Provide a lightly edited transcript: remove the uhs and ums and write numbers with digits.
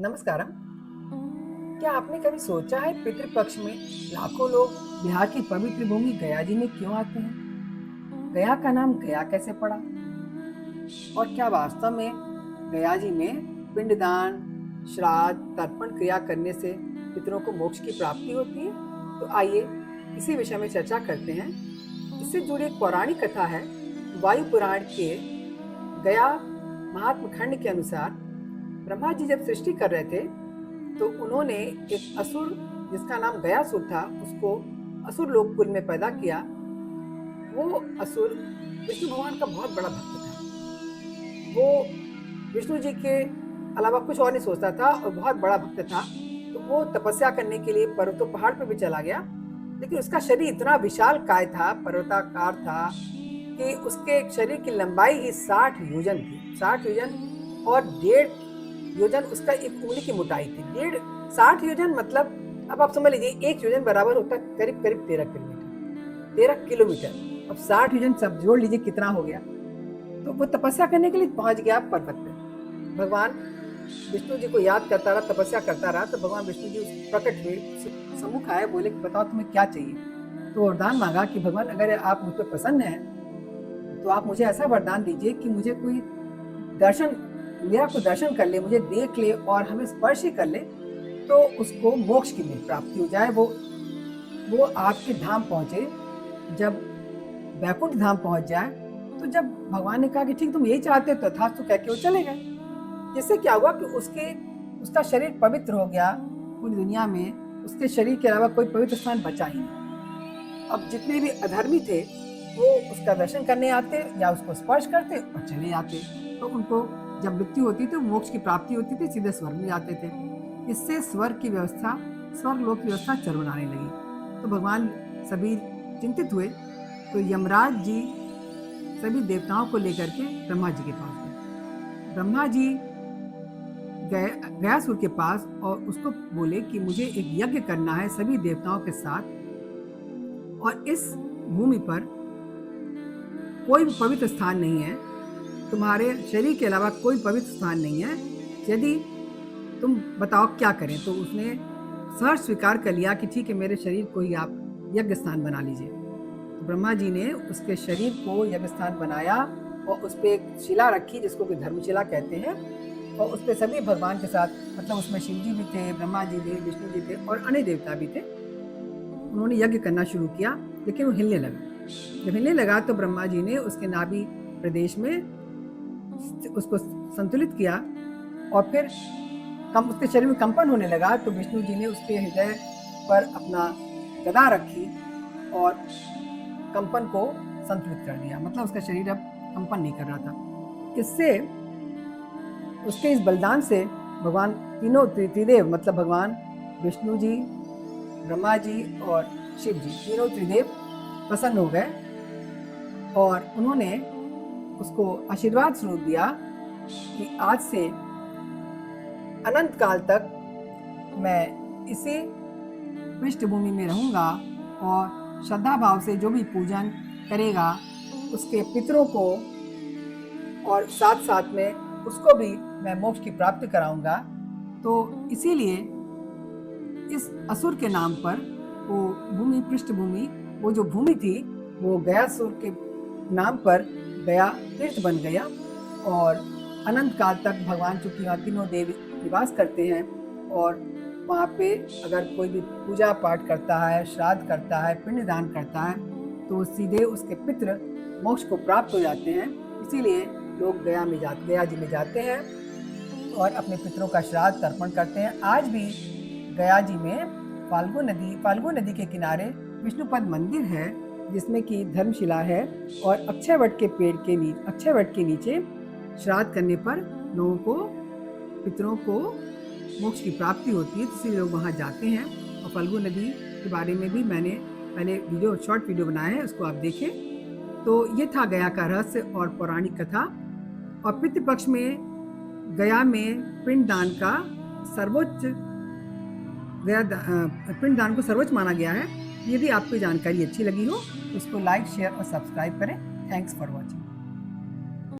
नमस्कारम। क्या आपने कभी सोचा है पितृपक्ष में लाखों लोग बिहार की पवित्र भूमि गया जी में क्यों आते हैं? गया का नाम गया कैसे पड़ा? और क्या वास्तव में गया जी में पिंडदान, श्राद्ध, तर्पण क्रिया करने से पितरों को मोक्ष की प्राप्ति होती है? तो आइए इसी विषय में चर्चा करते हैं। इससे जुड़ी एक पौराणिक कथा है। वायु पुराण के गया महात्म खंड के अनुसार ब्रह्मा जी जब सृष्टि कर रहे थे तो उन्होंने एक असुर जिसका नाम गयासुर था उसको असुर लोकपुर में पैदा किया। वो असुर विष्णु भगवान का बहुत बड़ा भक्त था। वो विष्णु जी के अलावा कुछ और नहीं सोचता था और बहुत बड़ा भक्त था। तो वो तपस्या करने के लिए पर्वतों पहाड़ पर भी चला गया, लेकिन उसका शरीर इतना विशाल काय था, पर्वताकार था कि उसके शरीर की लंबाई ही 60 योजन थी। 60 योजन और 1.5 योजन उसका एक उंगली की मोटाई थी। 60 योजन मतलब अब आप समझ लीजिए 1 योजन बराबर होता है करीब करीब 13 किलोमीटर। अब 60 योजन सब जोड़ लीजिए कितना हो गया। तो वो तपस्या करने के लिए पहुंच गया पर्वत पे। भगवान विष्णु जी को याद करता रहा, तपस्या करता रहा। तो भगवान विष्णु जी प्रकट हुए, सम्मुख आए, बोले कि बताओ तुम्हें क्या चाहिए। तो वरदान मांगा कि भगवान अगर आप मुझ पर प्रसन्न हैं तो आप मुझे ऐसा वरदान दीजिए कि मुझे कोई दर्शन, मेरा कोई दर्शन कर ले, मुझे देख ले और हमें स्पर्श ही कर ले तो उसको मोक्ष की प्राप्ति हो जाए। वो आपके धाम पहुंचे। जब वैकुंठ धाम पहुंच जाए तो जब भगवान ने कहा कि ठीक तुम यही चाहते हो, तथास्तु कह के वो चले गए। जिससे क्या हुआ कि उसका शरीर पवित्र हो गया। पूरी दुनिया में उसके शरीर के अलावा कोई पवित्र स्थान बचा ही नहीं। अब जितने भी अधर्मी थे वो उसका दर्शन करने आते या उसको स्पर्श करते और चले आते। तो उनको जब मृत्यु होती थी मोक्ष की प्राप्ति होती थी, सीधे स्वर्ग में जाते थे। इससे स्वर्ग की व्यवस्था, स्वर्ग लोक की व्यवस्था चरमराने लगी। तो भगवान सभी चिंतित हुए। तो यमराज जी सभी देवताओं को लेकर के ब्रह्मा जी के पास गए। ब्रह्मा जी गयासुर के पास और उसको बोले कि मुझे एक यज्ञ करना है सभी देवताओं के साथ, और इस भूमि पर कोई भी पवित्र स्थान नहीं है, तुम्हारे शरीर के अलावा कोई पवित्र स्थान नहीं है, यदि तुम बताओ क्या करें। तो उसने सहर्ष स्वीकार कर लिया कि ठीक है, मेरे शरीर को ही आप यज्ञ स्थान बना लीजिए। तो ब्रह्मा जी ने उसके शरीर को यज्ञ स्थान बनाया और उस पर एक शिला रखी जिसको कि धर्मशिला कहते हैं, और उस पर सभी भगवान के साथ, मतलब उसमें शिव जी भी थे, ब्रह्मा जी थे, विष्णु जी थे और अन्य देवता भी थे। उन्होंने यज्ञ करना शुरू किया, लेकिन वो हिलने लगा। जब हिलने लगा तो ब्रह्मा जी ने उसके नाभि प्रदेश में उसको संतुलित किया और फिर उसके शरीर में कंपन होने लगा। तो विष्णु जी ने उसके हृदय पर अपना गदा रखी और कंपन को संतुलित कर दिया, मतलब उसका शरीर अब कंपन नहीं कर रहा था। इससे उसके इस बलिदान से भगवान तीनों त्रिदेव, मतलब भगवान विष्णु जी, ब्रह्मा जी और शिव जी, तीनों त्रिदेव प्रसन्न हो गए और उन्होंने उसको आशीर्वाद स्वरूप दिया कि आज से अनंत काल तक मैं इसी पृष्ठभूमि में रहूंगा और श्रद्धा भाव से जो भी पूजन करेगा उसके पितरों को और साथ साथ में उसको भी मैं मोक्ष की प्राप्ति कराऊंगा। तो इसीलिए इस असुर के नाम पर वो भूमि, पृष्ठभूमि, वो जो भूमि थी वो गयासुर के नाम पर गया तीर्थ बन गया। और अनंत काल तक भगवान चूंकि वहाँ तीनों देव निवास करते हैं और वहाँ पे अगर कोई भी पूजा पाठ करता है, श्राद्ध करता है, पिंडदान करता है तो सीधे उसके पितृ मोक्ष को प्राप्त हो जाते हैं। इसीलिए लोग गया जी में जाते हैं और अपने पितरों का श्राद्ध तर्पण करते हैं। आज भी गया जी में फाल्गु नदी के किनारे विष्णुपद मंदिर है जिसमें कि धर्मशिला है और अक्षय वट के नीचे श्राद्ध करने पर लोगों को, पितरों को मोक्ष की प्राप्ति होती है। इसलिए लोग वहाँ जाते हैं। और फाल्गु नदी के बारे में भी मैंने पहले शॉर्ट वीडियो बनाया है, उसको आप देखें। तो ये था गया का रहस्य और पौराणिक कथा। और पितृपक्ष में गया में पिंडदान को सर्वोच्च माना गया है। यदि आपको जानकारी अच्छी लगी हो तो उसको लाइक, शेयर और सब्सक्राइब करें। Thanks for watching.